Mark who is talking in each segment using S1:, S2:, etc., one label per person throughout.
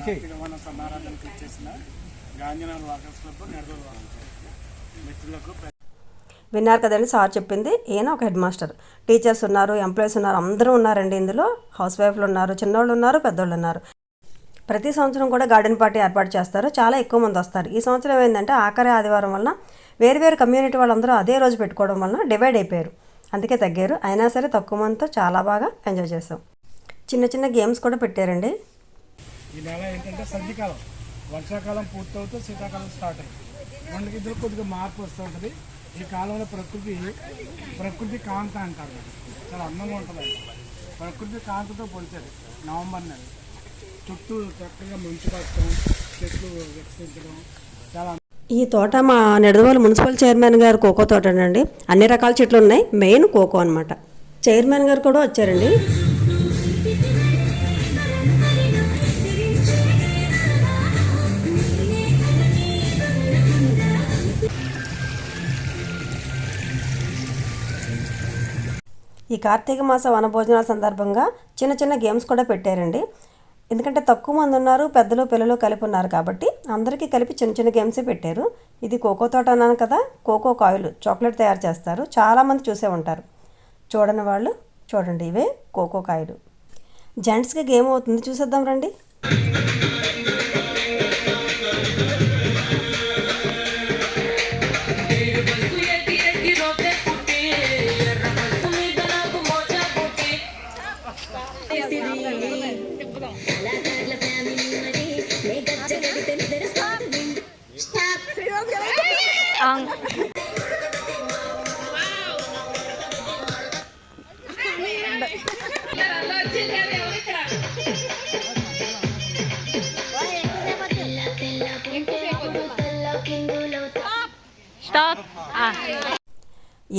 S1: మన సమారాధనకు ఇచ్చేసిన Gandhinagar walkers club నెడదోలు మిత్రులకు
S2: విన్నారు కదండి సార్ చెప్పింది. ఈయన ఒక హెడ్ మాస్టర్, టీచర్స్ ఉన్నారు, ఎంప్లాయీస్ ఉన్నారు, అందరూ ఉన్నారండి. ఇందులో హౌస్ వైఫ్లు ఉన్నారు, చిన్నోళ్ళు ఉన్నారు, పెద్దోళ్ళు ఉన్నారు. ప్రతి సంవత్సరం కూడా గార్డెన్ పార్టీ ఏర్పాటు చేస్తారు. చాలా ఎక్కువ మంది వస్తారు. ఈ సంవత్సరం ఏంటంటే ఆఖరి ఆదివారం వలన వేరు కమ్యూనిటీ వాళ్ళందరూ అదే రోజు పెట్టుకోవడం వలన డివైడ్ అయిపోయారు, అందుకే తగ్గారు. అయినా సరే తక్కువ మందితో చాలా బాగా ఎంజాయ్ చేసాం. చిన్న గేమ్స్ కూడా పెట్టారండి.
S1: ఈ నెల ఏంటంటే సంధికాలం, వర్షాకాలం పూర్తవుతూ శీతాకాలం స్టార్ట్ అయ్యింది. మనకి ఇద్దరు కొద్దిగా మార్పు వస్తూ ఉంటుంది. ఈ కాలంలో ప్రకృతి కాంత అంటారు, చాలా అందంగా ఉంటుంది. ప్రకృతి కాంతతో పోల్చారు. నవంబర్ నెల చుట్టూ చక్కగా మంచు పట్టడం, చెట్లు వికసించడం చాలా.
S2: ఈ తోట మా నిడదవోలు మున్సిపల్ చైర్మన్ గారు కోకో తోట అండి. అన్ని రకాల చెట్లు ఉన్నాయి, మెయిన్ కోకో అనమాట. చైర్మన్ గారు కూడా వచ్చారండి. ఈ కార్తీక మాస వనభోజనాల సందర్భంగా చిన్న గేమ్స్ కూడా పెట్టారండి. ఎందుకంటే తక్కువ మంది ఉన్నారు, పెద్దలు పిల్లలు కలిపి ఉన్నారు కాబట్టి అందరికీ కలిపి చిన్న గేమ్సే పెట్టారు. ఇది కోకో తోట అన్నాను కదా, కోకో కాయలు చాక్లెట్ తయారు చేస్తారు. చాలామంది చూసే ఉంటారు, చూడని వాళ్ళు చూడండి. ఇవే కోకో కాయలు. జెంట్స్కి గేమ్ అవుతుంది, చూసేద్దాం రండి.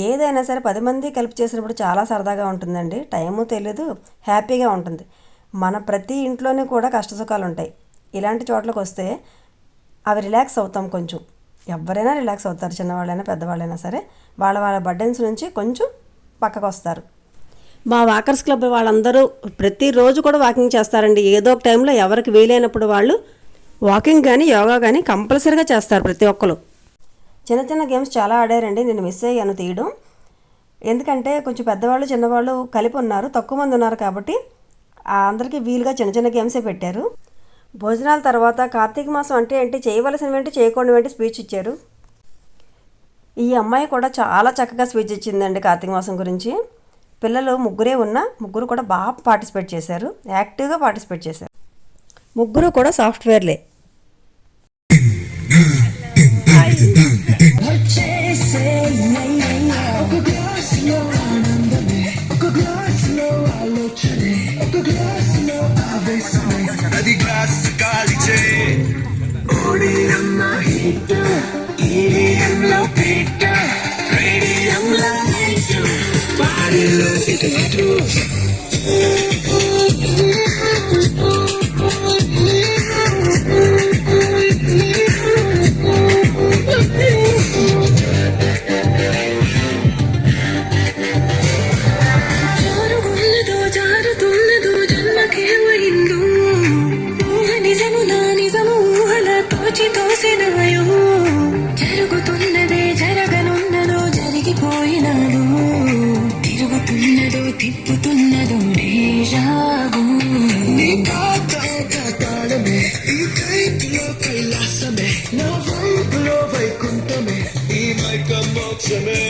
S2: ఏదైనా సరే 10 మంది కలిపి చేసినప్పుడు చాలా సరదాగా ఉంటుందండి. టైము తెలీదు, హ్యాపీగా ఉంటుంది. మన ప్రతి ఇంట్లోనే కూడా కష్టసుఖాలు ఉంటాయి. ఇలాంటి చోట్లకు వస్తే అవి రిలాక్స్ అవుతాం. కొంచెం ఎవరైనా రిలాక్స్ అవుతారు, చిన్నవాళ్ళైనా పెద్దవాళ్ళైనా సరే. వాళ్ళ బర్డెన్స్ నుంచి కొంచెం పక్కకు వస్తారు. మా వాకర్స్ క్లబ్ వాళ్ళందరూ ప్రతిరోజు కూడా వాకింగ్ చేస్తారండి. ఏదో ఒక టైంలో ఎవరికి వీలైనప్పుడు వాళ్ళు వాకింగ్ కానీ యోగా కానీ కంపల్సరీగా చేస్తారు ప్రతి ఒక్కరు. చిన్న గేమ్స్ చాలా ఆడారండి. నేను మిస్ అయ్యాను తీయడం, ఎందుకంటే కొంచెం పెద్దవాళ్ళు చిన్నవాళ్ళు కలిపి ఉన్నారు, తక్కువ మంది ఉన్నారు కాబట్టి అందరికీ వీలుగా చిన్న గేమ్సే పెట్టారు. భోజనాల తర్వాత కార్తీక మాసం అంటే ఏంటి, చేయవలసినవేంటి చేయకూడనివేంటి స్పీచ్ ఇచ్చారు. ఈ అమ్మాయి కూడా చాలా చక్కగా స్పీచ్ ఇచ్చిందండి కార్తీక మాసం గురించి. పిల్లలు ముగ్గురు కూడా బాగా పార్టిసిపేట్ చేశారు, యాక్టివ్గా పార్టిసిపేట్ చేశారు. ముగ్గురు కూడా సాఫ్ట్వేర్లే.
S3: జరుగుతున్నదే జరగనున్నదో జరిగిపోయినాడు, తిరుగుతున్నదో తిప్పుతున్నదో డేజావు. నీ కాతాడమే ఈ కైపులో కైలాసమే, నా వైపులో వైకుంఠమే, ఈ మైక మోక్షమే.